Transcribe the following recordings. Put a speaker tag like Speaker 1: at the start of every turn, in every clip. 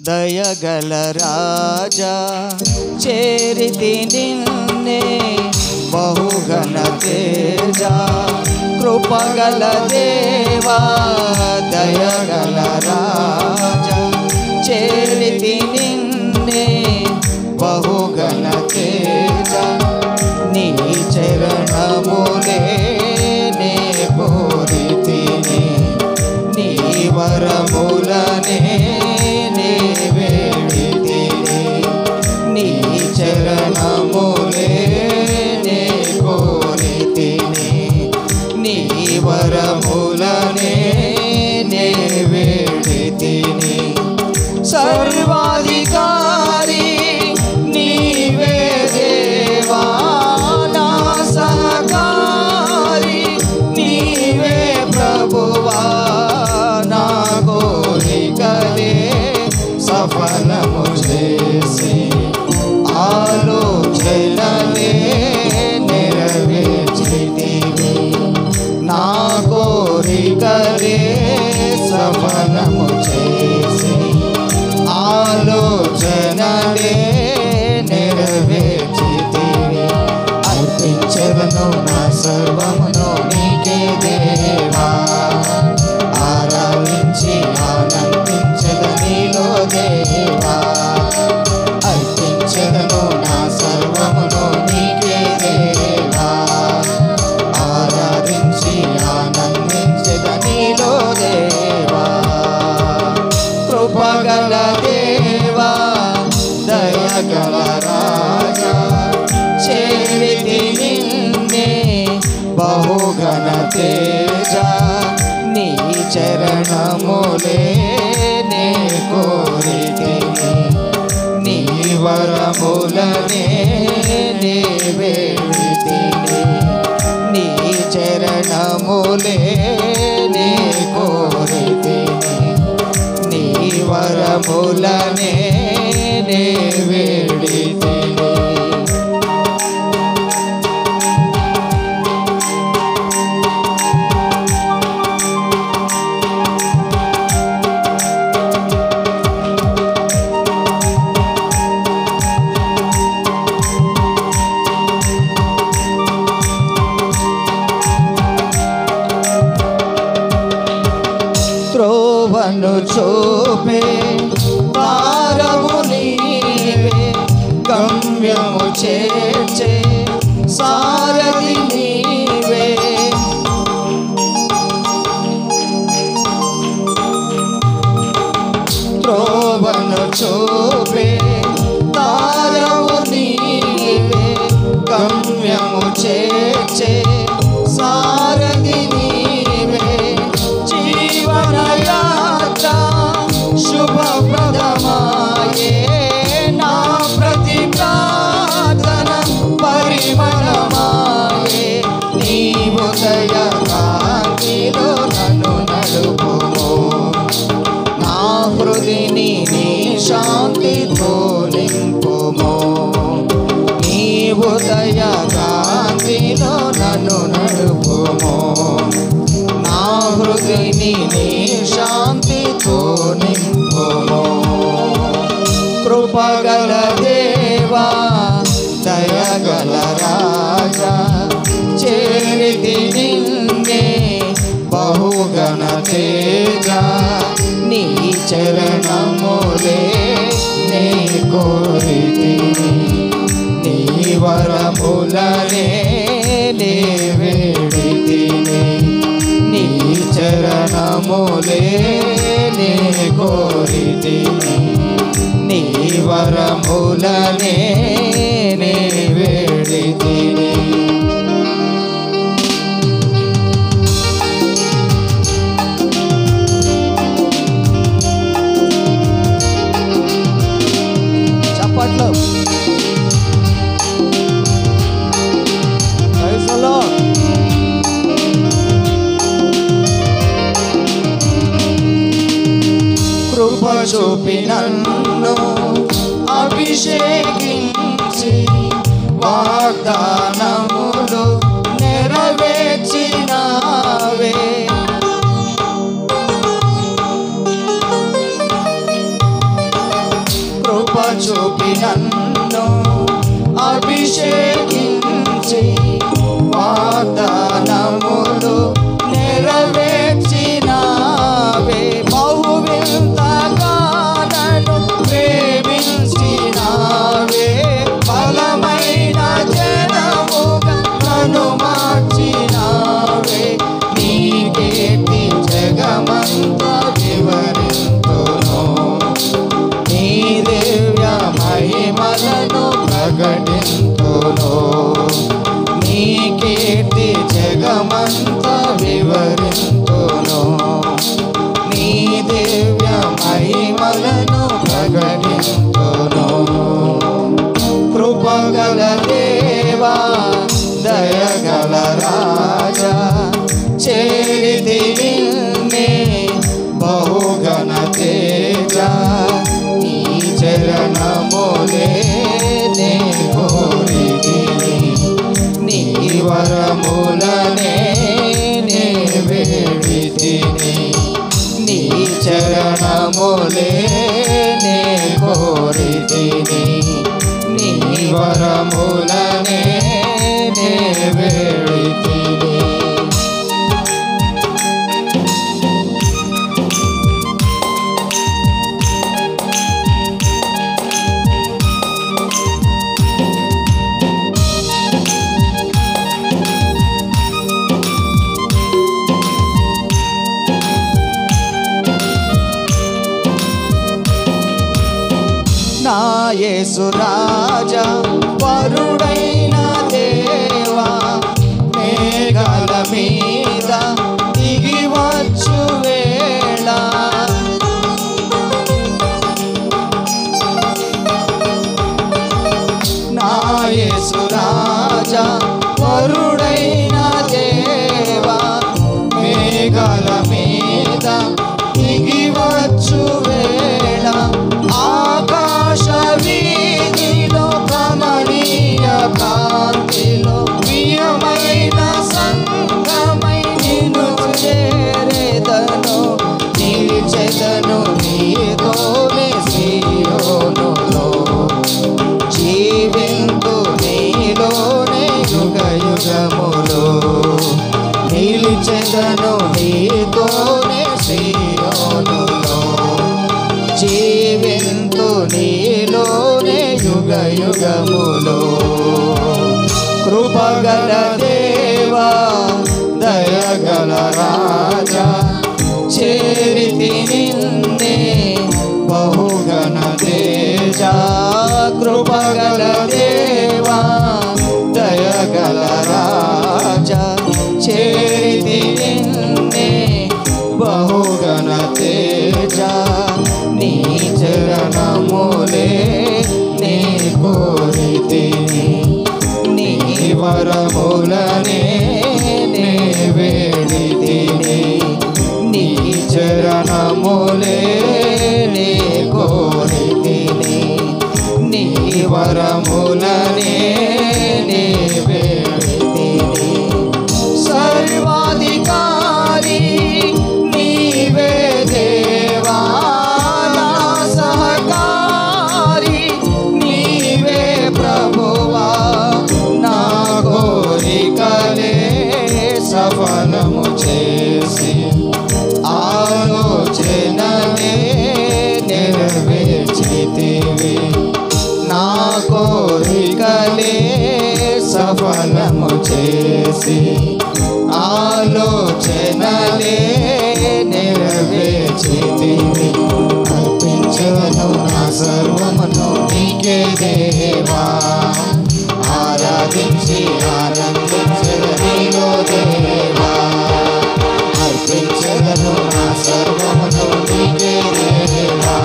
Speaker 1: దయగల రాజా చేరితి నిన్నే బహుఘన తేజ కృపగల దేవా దయగల రాజా చేరితి నిన్నే బహుఘన తేజ నీ చరణములే నే కోరితిని నీ వరములనే నే వేడితిని నీ చరణములే నే కోరితిని నీ వరములనే నే వేడితిని సర్వాధికారి నీవే దేవా నా సహకారి నీవే ప్రభువా నా కోరికలే సఫలము చేసి ఆలోచనలే నెరవేర్చితివి నా కోరికలే సఫలము చేసి ఆలోచనలే నెరవేర్చితివి అర్పించెదను నా సర్వమును నీకే దేవా ఆరాధించి ఆనందించెద నీలో దేవా అర్పించెదను నా సర్వమును నీకే దేవా ఆరాధించి ఆనందించెద నీలో దేవా కృపగల దేవా దయగల రాజా చేరితి నిన్నే బహుఘన తేజ నీ చరణములే నే కోరితిని నీ వరములనే నే వేడితిని నీ చరణములే నే కోరితిని నీ వరములనే నే వేడితిని త్రోవను చూపే తారము నీవే గమ్యము చేర్చే సారథి నీవే త్రోవను చూపే తారము నీవే గమ్యము చేర్చే సారథి నీవే జీవన యాత్ర శుభప్రదమాయే నా ప్రతి ప్రార్థన పరిమళమాయే నీవు దయ కాంతిలో నన్ను నడుపుము నా హృదిని నీ శాంతితో నింపుము నీవు దయ కాంతిలో నన్ను నడుపుము నా హృదయని నీ శాంతితో నింపుము కృపగల దేవా దయగల రాజా చేరితి నిన్నే బహుఘన తేజ నీ చరణములే నే కోరితిని నీ వరములనే నే వేడితిని నీ చరణములే నే కోరితిని నీ వరములనే నే వేడితిని చప్పట్లు ప్రైజ్ ది లార్డ్ కృప చూపి నన్ను అభిషేకించి వాగ్దానములు నెరవేర్చినావే చూపి నన్ను అభిషేకించి వాగ్దానములు నెరవేర్చినావే. బహువింతగా నన్ను ప్రేమించినావే. బలమైన జనముగా నన్ను మార్చినావే. నీ కీర్తి జగమంతా వివరింతును. నీ దివ్య మహిమలను ప్రకటింతును. నీ కీర్తి జగమంతా వివరింతును. నీ దివ్య మహిమలను ప్రకటింతును. కృపగల దేవా దయగల రాజా చేరితి నిన్నే బహుగణ తేజ. నీ చరణములే నే కోరితిని. నీ వరములనే నే వేడితిని. నీ చరణములే నే కోరితిని. నీ వరములనే నే వేడితిని. నా యేసు రాజా వరుడైన దేవా మేఘాల మీద దిగి వచ్చు వేళ. నా యేసు రాజా వరుడైన దేవా మేఘాల మీద దిగి వచ్చు వేళ. ఆకాశ వీధిలో కమనీయ కాంతిలో ప్రియమైన సంగమై నిన్ను చేరేదను. నిలిచెదను నీతోనే సీయోనులో. జీవింతు నీలోనే యుగ యుగములో. నిలిచెదను నీతోనే సీయోనులో. జీవింతు నీలోనే యుగ యుగములో. కృపగల దేవా దయగల రాజా చేరితి నిన్నే బహుగణ తేజ. కృపగల దేవా దయగల రాజా చేరితి నిన్నే బహుగణ తేజ. నీ చరణములే నే కోరితిని. నీ వరములనే నే వేడితిని. నీ చరణములే నే కోరితిని. నీ వరములనే నే వేడితిని. సర్వాధికారి నీవే దేవా. నా సహకారి నీవే ప్రభువా. నా కోరికలే సఫలము చేసి ఆలోచనలే నెరవేర్చితివి. నా కోరికలే సఫలము చేసి ఆలోచనలే నెరవేర్చితివి. అర్పించను నా సర్వమును నీకే దేవా. ఆరాధించి ఆనందించను నీలో దేవా. అర్పించను నా సర్వమును నీకే దేవా.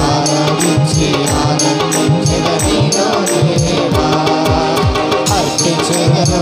Speaker 1: ఆరాధించి ఆనందించను నీలో దేవా. అర్పించను